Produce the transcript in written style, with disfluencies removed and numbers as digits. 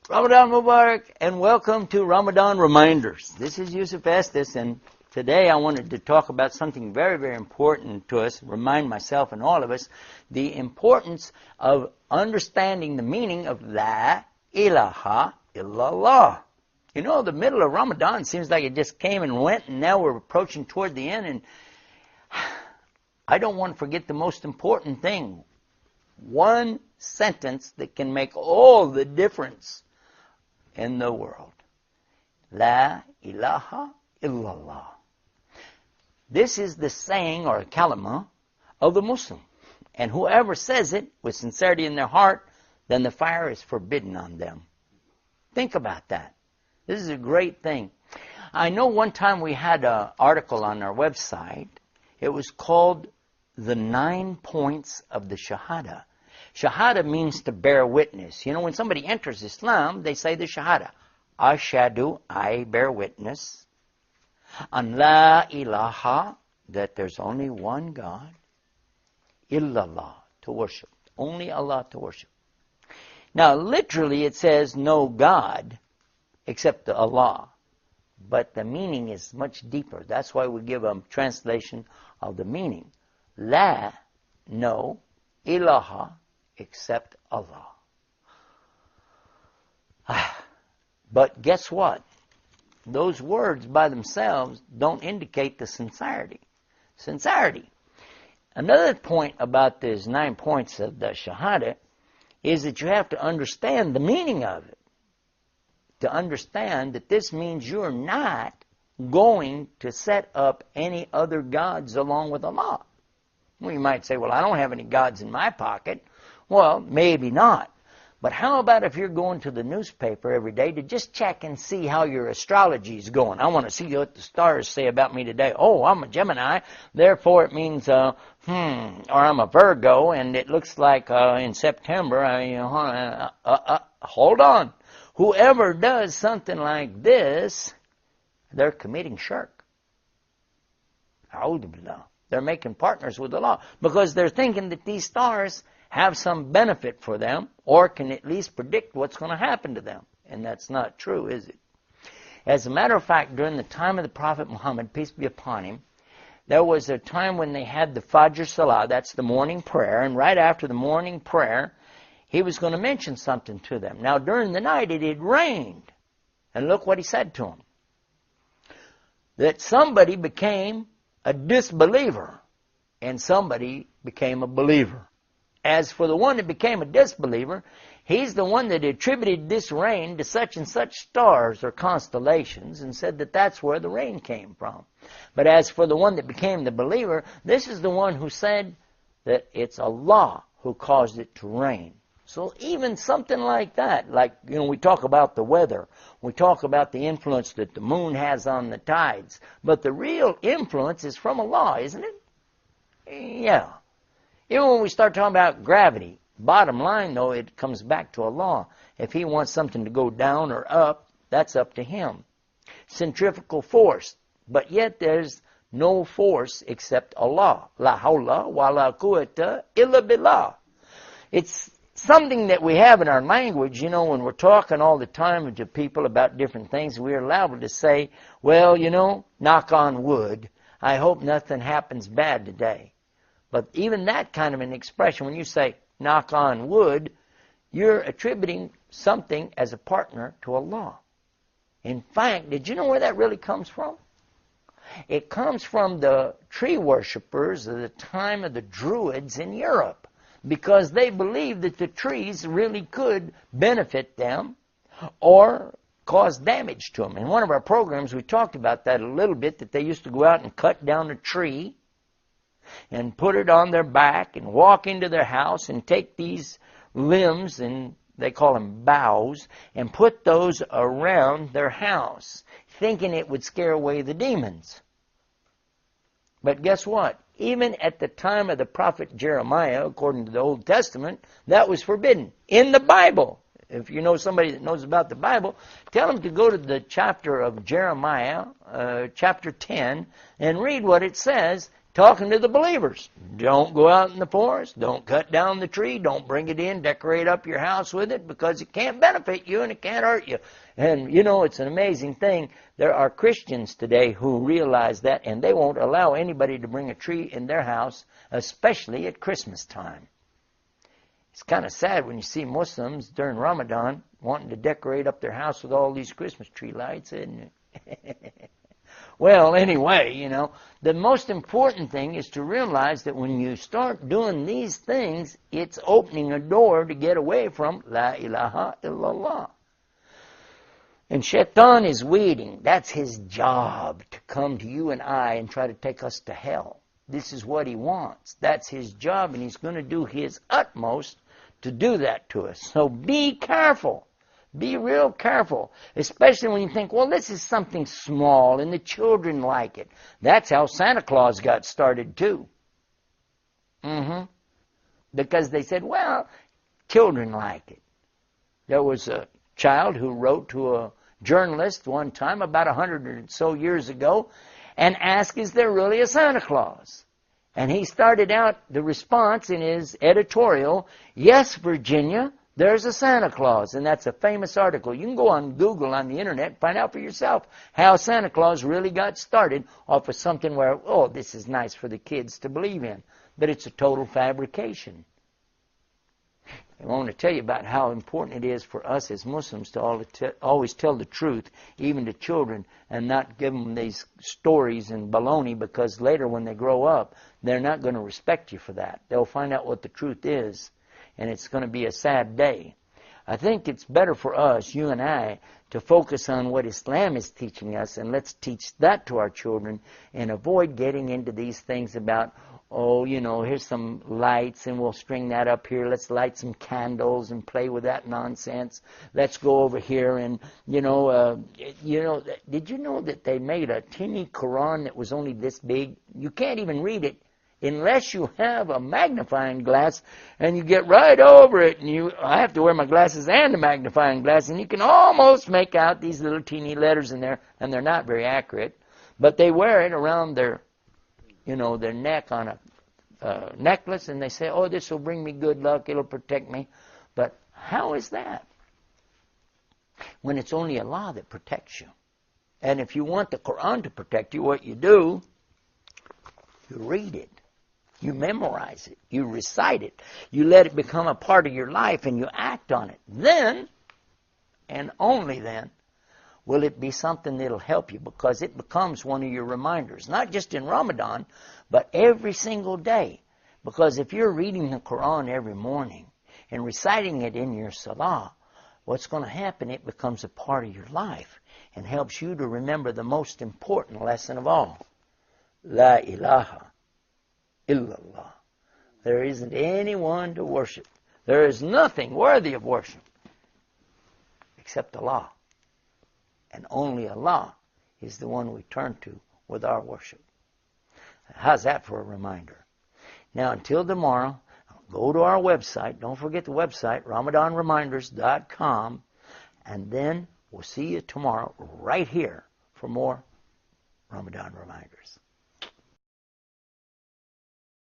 Ramadan Mubarak, and welcome to Ramadan Reminders. This is Yusuf Estes, and today I wanted to talk about something very, very important to us, remind myself and all of us, the importance of understanding the meaning of La ilaha illallah. You know, the middle of Ramadan seems like it just came and went, and now we're approaching toward the end, and I don't want to forget the most important thing. One sentence that can make all the difference in the world. La ilaha illallah. This is the saying or kalima of the Muslim. And whoever says it with sincerity in their heart, then the fire is forbidden on them. Think about that. This is a great thing. I know one time we had an article on our website. It was called The 9 Points of the Shahada. Shahada means to bear witness. You know, when somebody enters Islam, they say the Shahada. Ashhadu, I bear witness. An la ilaha, that there's only one God. Illallah, to worship. Only Allah to worship. Now, literally it says no God except Allah. But the meaning is much deeper. That's why we give a translation of the meaning. La, no, ilaha, except Allah. But guess what? Those words by themselves don't indicate the sincerity. Sincerity. Another point about these 9 points of the Shahada is that you have to understand the meaning of it. To understand that this means you're not going to set up any other gods along with Allah. Well, you might say, well, I don't have any gods in my pocket. Well, maybe not. But how about if you're going to the newspaper every day to just check and see how your astrology is going? I want to see what the stars say about me today. Oh, I'm a Gemini, therefore it means, or I'm a Virgo, and it looks like in September, hold on. Whoever does something like this, they're committing shirk. A'udhu billah. They're making partners with Allah because they're thinking that these stars have some benefit for them or can at least predict what's going to happen to them. And that's not true, is it? As a matter of fact, during the time of the Prophet Muhammad, peace be upon him, there was a time when they had the Fajr Salah, that's the morning prayer, and right after the morning prayer, he was going to mention something to them. Now, during the night, it had rained. And look what he said to them. That somebody became a disbeliever and somebody became a believer. As for the one that became a disbeliever, he's the one that attributed this rain to such and such stars or constellations and said that that's where the rain came from. But as for the one that became the believer, this is the one who said that it's Allah who caused it to rain. So even something like that, like, we talk about the weather, we talk about the influence that the moon has on the tides, but the real influence is from Allah, isn't it? Yeah. Even when we start talking about gravity, bottom line, though, it comes back to Allah. If He wants something to go down or up, that's up to Him. Centrifugal force, but yet there's no force except Allah. La hawla wa la quwwata illa billah. It's something that we have in our language, when we're talking all the time to people about different things, we're allowed to say, well, knock on wood, I hope nothing happens bad today. But even that kind of an expression, when you say knock on wood, you're attributing something as a partner to Allah. In fact, did you know where that really comes from? It comes from the tree worshippers of the time of the Druids in Europe, because they believed that the trees really could benefit them or cause damage to them. In one of our programs, we talked about that a little bit, that they used to go out and cut down a tree and put it on their back and walk into their house and take these limbs, and they call them boughs, and put those around their house, thinking it would scare away the demons. But guess what? Even at the time of the prophet Jeremiah, according to the Old Testament, that was forbidden. In the Bible. If you know somebody that knows about the Bible, tell them to go to the chapter of Jeremiah, chapter 10, and read what it says, talking to the believers. Don't go out in the forest. Don't cut down the tree. Don't bring it in. Decorate up your house with it because it can't benefit you and it can't hurt you. And, you know, it's an amazing thing. There are Christians today who realize that, and they won't allow anybody to bring a tree in their house, especially at Christmas time. It's kind of sad when you see Muslims during Ramadan wanting to decorate up their house with all these Christmas tree lights, isn't it? Well, anyway, you know, the most important thing is to realize that when you start doing these things, it's opening a door to get away from La ilaha illallah. And Shaitan is waiting. That's his job, to come to you and I and try to take us to hell. This is what he wants. That's his job, and he's going to do his utmost to do that to us. So be careful. Be real careful, especially when you think, well, this is something small and the children like it. That's how Santa Claus got started too. Because they said, well, children like it. There was a child who wrote to a journalist one time about 100 or so years ago and asked, is there really a Santa Claus? And he started out the response in his editorial, yes, Virginia, there's a Santa Claus. And that's a famous article. You can go on Google on the internet and find out for yourself how Santa Claus really got started off of something where, oh, this is nice for the kids to believe in. But it's a total fabrication. I want to tell you about how important it is for us as Muslims to always tell the truth, even to children, and not give them these stories and baloney, because later when they grow up, they're not going to respect you for that. They'll find out what the truth is, and it's going to be a sad day. I think it's better for us, you and I, to focus on what Islam is teaching us, and let's teach that to our children and avoid getting into these things about, oh, you know, here's some lights and we'll string that up here. Let's light some candles and play with that nonsense. Let's go over here and, did you know that they made a teeny Quran that was only this big? You can't even read it unless you have a magnifying glass, and you get right over it, and I have to wear my glasses and a magnifying glass, and you can almost make out these little teeny letters in there, and they're not very accurate, but they wear it around their neck on a necklace, and they say, oh, this will bring me good luck, it'll protect me. But how is that? When it's only Allah that protects you. And if you want the Quran to protect you, what you do, you read it. You memorize it. You recite it. You let it become a part of your life, and you act on it. Then, and only then, will it be something that will help you, because it becomes one of your reminders, not just in Ramadan, but every single day. Because if you're reading the Quran every morning and reciting it in your salah, what's going to happen, it becomes a part of your life and helps you to remember the most important lesson of all. La ilaha illallah. There isn't anyone to worship. There is nothing worthy of worship except Allah. And only Allah is the one we turn to with our worship. How's that for a reminder? Now, until tomorrow, go to our website. Don't forget the website, RamadanReminders.com. And then we'll see you tomorrow right here for more Ramadan Reminders.